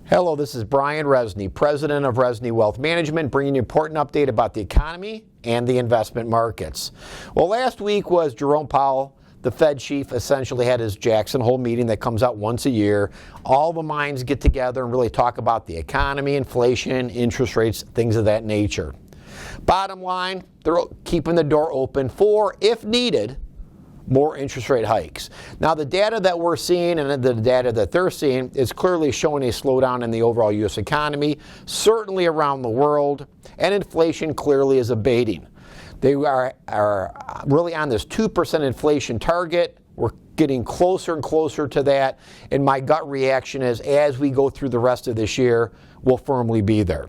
Hello, this is Brian Rezny, President of Rezny Wealth Management, bringing you an important update about the economy and the investment markets. Well, last week was Jerome Powell, the Fed chief, essentially had his Jackson Hole meeting that comes out once a year. All the minds get together and really talk about the economy, inflation, interest rates, things of that nature. Bottom line, they're keeping the door open for, if needed, more interest rate hikes. Now, the data that we're seeing and the data that they're seeing is clearly showing a slowdown in the overall U.S. economy, certainly around the world, and inflation clearly is abating. They are really on this 2% inflation target. We're getting closer and closer to that, and my gut reaction is as we go through the rest of this year, we'll firmly be there.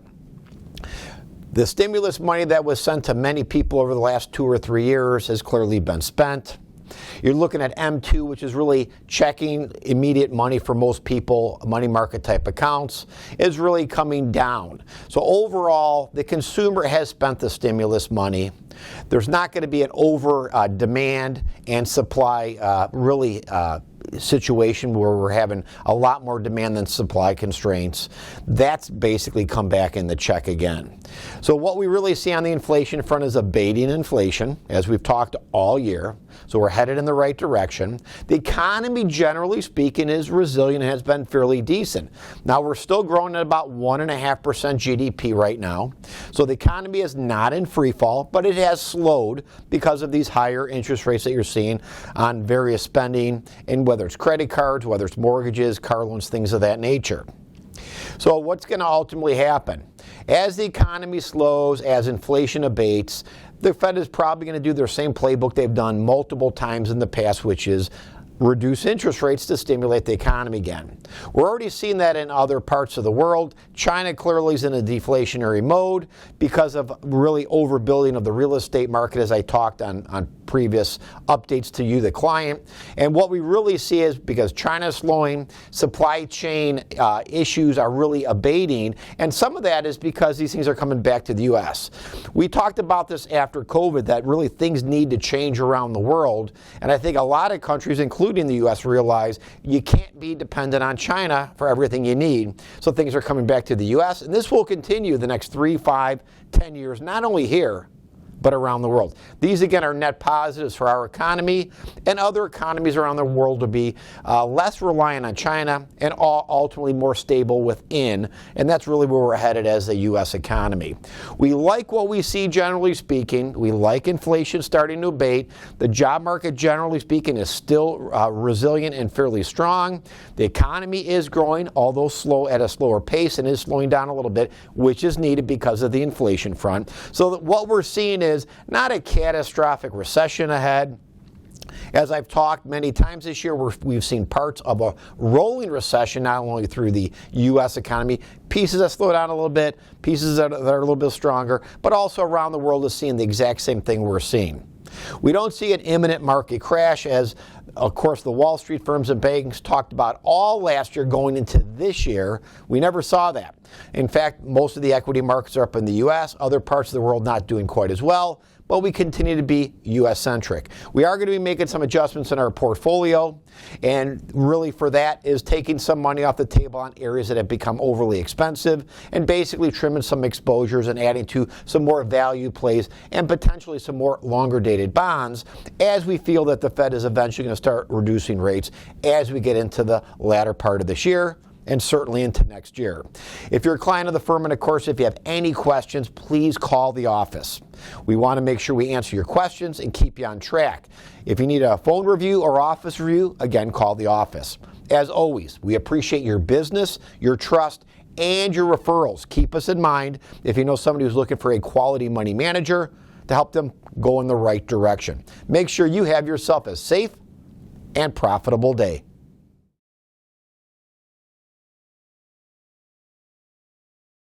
The stimulus money that was sent to many people over the last 2 or 3 years has clearly been spent. You're looking at M2, which is really checking immediate money for most people, money market type accounts, is really coming down. So overall, the consumer has spent the stimulus money. There's not going to be an over demand and supply situation where we're having a lot more demand than supply constraints. That's basically come back in the check again. So what we really see on the inflation front is abating inflation, as we've talked all year. So we're headed in the right direction. The economy, generally speaking, is resilient and has been fairly decent. Now, we're still growing at about 1.5% GDP right now. So the economy is not in free fall, but it has slowed because of these higher interest rates that you're seeing on various spending, and whether it's credit cards, whether it's mortgages, car loans, things of that nature. So what's going to ultimately happen? As the economy slows, as inflation abates, the Fed is probably going to do their same playbook they've done multiple times in the past, which is reduce interest rates to stimulate the economy again. We're already seeing that in other parts of the world. China clearly is in a deflationary mode because of really overbuilding of the real estate market, as I talked on previous updates to you, the client. And what we really see is because China is slowing, supply chain issues are really abating, and some of that is because these things are coming back to the U.S. We talked about this after COVID, that really things need to change around the world, and I think a lot of countries, including the U.S., realize you can't be dependent on China for everything you need. So things are coming back to the U.S., and this will continue the next 3, 5, 10 years, not only here, but around the world. These, again, are net positives for our economy and other economies around the world to be less reliant on China and ultimately more stable within, and that's really where we're headed as a U.S. economy. We like what we see, generally speaking. We like inflation starting to abate. The job market, generally speaking, is still resilient and fairly strong. The economy is growing, although slow at a slower pace, and is slowing down a little bit, which is needed because of the inflation front. So that what we're seeing is not a catastrophic recession ahead. As I've talked many times this year, we've seen parts of a rolling recession, not only through the U.S. economy, pieces that slow down a little bit, pieces that are a little bit stronger, but also around the world is seeing the exact same thing we're seeing. We don't see an imminent market crash, as, of course, the Wall Street firms and banks talked about all last year going into this year. We never saw that. In fact, most of the equity markets are up in the U.S., other parts of the world not doing quite as well, but we continue to be U.S.-centric. We are going to be making some adjustments in our portfolio, and really for that is taking some money off the table on areas that have become overly expensive and basically trimming some exposures and adding to some more value plays and potentially some more longer-dated bonds, as we feel that the Fed is eventually going to start reducing rates as we get into the latter part of this year, and certainly into next year. If you're a client of the firm, and of course, if you have any questions, please call the office. We want to make sure we answer your questions and keep you on track. If you need a phone review or office review, again, call the office. As always, we appreciate your business, your trust, and your referrals. Keep us in mind if you know somebody who's looking for a quality money manager to help them go in the right direction. Make sure you have yourself a safe and profitable day.